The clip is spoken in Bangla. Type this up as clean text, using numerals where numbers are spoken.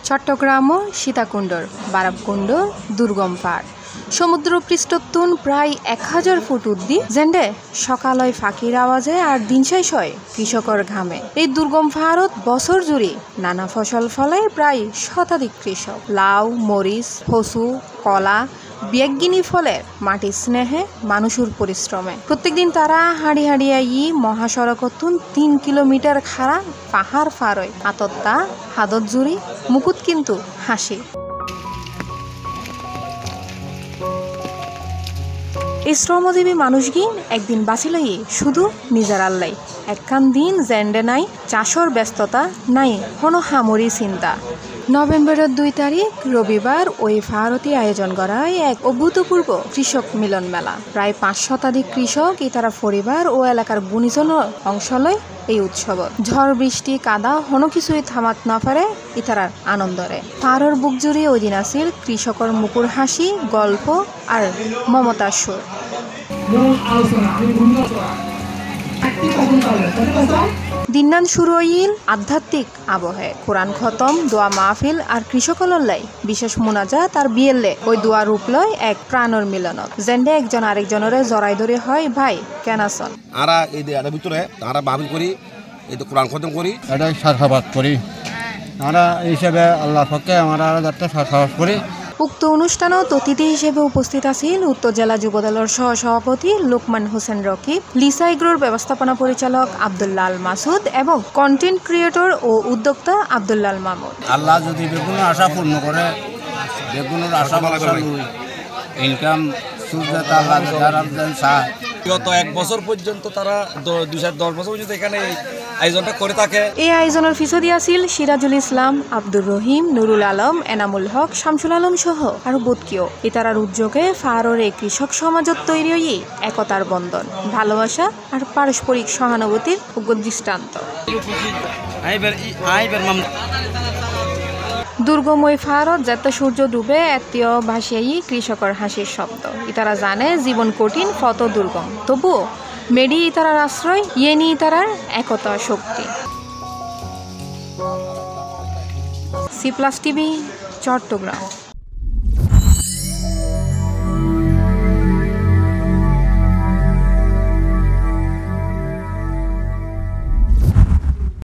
চট্টগ্রাম ও সীতাকুণ্ডর বারাবকুণ্ড দুর্গম পাহাড় সমুদ্র পৃষ্ঠতুন প্রায় 1000 ফুট উদ্দি জেন্ডে সকালয় ফাঁকির আওয়াজে আর দিন শেষ হয় কৃষকর ঘামে। এই দুর্গম পাহাড়ত বছর জুড়ে নানা ফসল ফলায় প্রায় শতাধিক কৃষক। লাউ, মরিচ, ফসু, কলা, বেগগিনি ফলের মাটির স্নেহে মানুষের পরিশ্রমে প্রত্যেকদিন তারা হাঁড়ি হাঁড়িয়ে মহাসড়কতুন 3 কিলোমিটার খাড়া পাহাড় ফারয় আতত্তা হাদত জুড়ি মুকুট কিন্তু হাসি। এই শ্রমজীবী মানুষগিন একদিন বাঁচিলই শুধু নিজের আল্লাই। একখান দিন জেন্ডে নাই চাষর ব্যস্ততা নাই হন হামরি চিন্তা। নভেম্বরের 2 তারিখ রবিবার ওই ভারতী আয়োজন করা এক অভূতপূর্ব কৃষক মিলন মেলা। প্রায় 5 শতাধিক কৃষক ইতারা পরিবার ও এলাকার গুণীজন অংশ লয় এই উৎসব। ঝড় বৃষ্টি কাদা হন কিছুই থামাত না পারে ইতারার আনন্দরে। পাহাড়ের বুক জুড়ে ওই দিন আসিল কৃষকর মুকুর হাসি, গল্প আর মমতার সুর। দিনান শুরু হইল আধ্যাত্মিক আবহে। কোরআন খতম, দোয়া মাহফিল আর কৃষকলল্লাই বিশেষ মুনাজাত আর বিয়েলে ওই দোয়া রূপ লয় এক প্রাণর মিলনত। জেন্ডে একজন আরেকজনের জড়াই ধরে হয় ভাই কেন আছেন। আরা এই দেয়ার ভিতরে তারা মাহফিল করি, এই তো কোরআন খতম করি, এটা সাখাবাত করি। আমরা হিসেবে আল্লাহ পক্ষে আমরা যাতে সাখাবাত করি। উক্ত অনুষ্ঠানত অতিথি হিসেবে উপস্থিত আছেন উত্তর জেলা যুবদলের সহসভাপতি লোকমান হোসেন রকিব, লিসা এগ্রোর ব্যবস্থাপনা পরিচালক আব্দুল্লাহ আল মাসুদ এবং কন্টেন্ট ক্রিয়েটর ও উদ্যোক্তা আব্দুল্লাহ আল মামুদ। আল্লাহ যদি বেগুনের আশা পূর্ণ করে, বেগুনের আশা ইনকাম সুবিধা আল্লাহ চায়। গত 1 বছর পর্যন্ত তারা 210 বছর পর্যন্ত এখানে আয়োজনটা করে থাকে। এই আয়োজনের পিছনে আছিল সিরাজুল ইসলাম, আব্দুর রহিম, নুরুল আলম, এনামুল হক, শামসুল আলম সহ আরো বহুকেও। ইতারার উদ্যোগে ফারোর এই কৃষক সমাজত তৈরি হয়ে একতার বন্ধন, ভালোবাসা আর পারস্পরিক সহানুভূতির দৃষ্টান্ত। দুর্গম ওই ফারত যাতে সূর্য ডুবে আত্মীয় ভাসিয়াই কৃষকর হাসির শব্দ। ইতারা জানে জীবন কঠিন, কত দুর্গম, তবুও মেডি ইতারার আশ্রয়, ইয়েনি ইতারার একতা শক্তি। C+ TV, Chittagong.